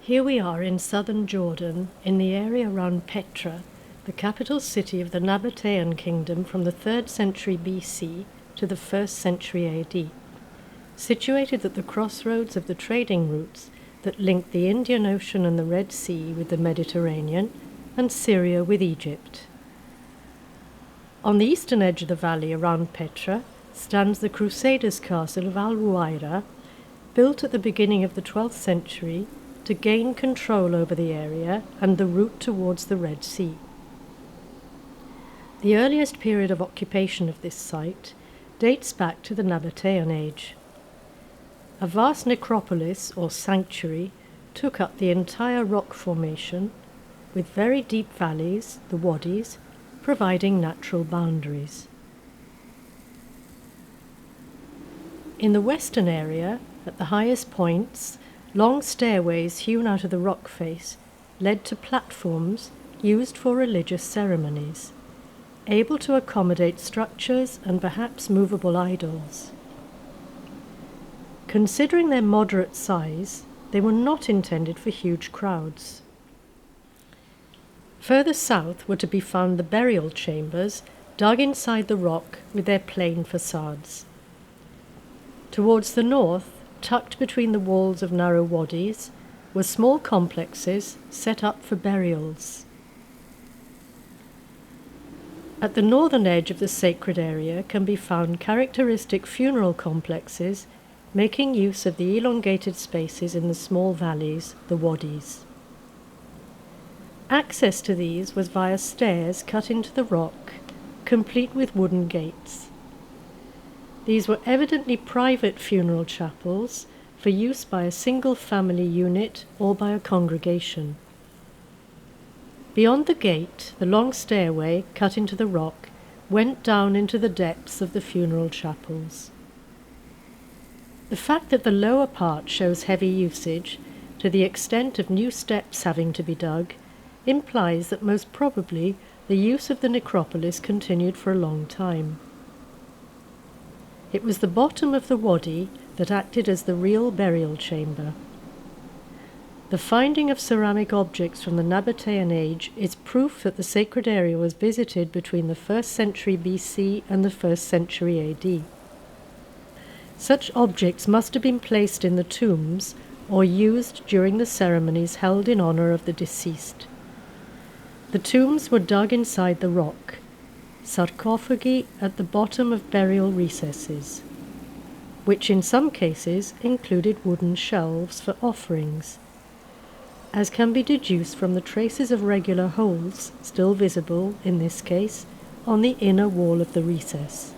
Here we are in southern Jordan, in the area around Petra, the capital city of the Nabatean kingdom from the 3rd century BC to the 1st century AD, situated at the crossroads of the trading routes that link the Indian Ocean and the Red Sea with the Mediterranean and Syria with Egypt. On the eastern edge of the valley around Petra stands the Crusaders' castle of Al-Ruwaira, built at the beginning of the 12th century to gain control over the area and the route towards the Red Sea. The earliest period of occupation of this site dates back to the Nabatean age. A vast necropolis or sanctuary took up the entire rock formation, with very deep valleys, the wadis, providing natural boundaries. In the western area, at the highest points, long stairways hewn out of the rock face led to platforms used for religious ceremonies, able to accommodate structures and perhaps movable idols. Considering their moderate size, they were not intended for huge crowds. Further south were to be found the burial chambers dug inside the rock with their plain facades. Towards the north, tucked between the walls of narrow wadis, were small complexes set up for burials. At the northern edge of the sacred area can be found characteristic funeral complexes making use of the elongated spaces in the small valleys, the wadis. Access to these was via stairs cut into the rock, complete with wooden gates. These were evidently private funeral chapels for use by a single family unit or by a congregation. Beyond the gate, the long stairway, cut into the rock, went down into the depths of the funeral chapels. The fact that the lower part shows heavy usage, to the extent of new steps having to be dug, implies that most probably the use of the necropolis continued for a long time. It was the bottom of the wadi that acted as the real burial chamber. The finding of ceramic objects from the Nabatean age is proof that the sacred area was visited between the 1st century BC and the 1st century AD. Such objects must have been placed in the tombs or used during the ceremonies held in honor of the deceased. The tombs were dug inside the rock, sarcophagi at the bottom of burial recesses, which in some cases included wooden shelves for offerings, as can be deduced from the traces of regular holes still visible, in this case, on the inner wall of the recess.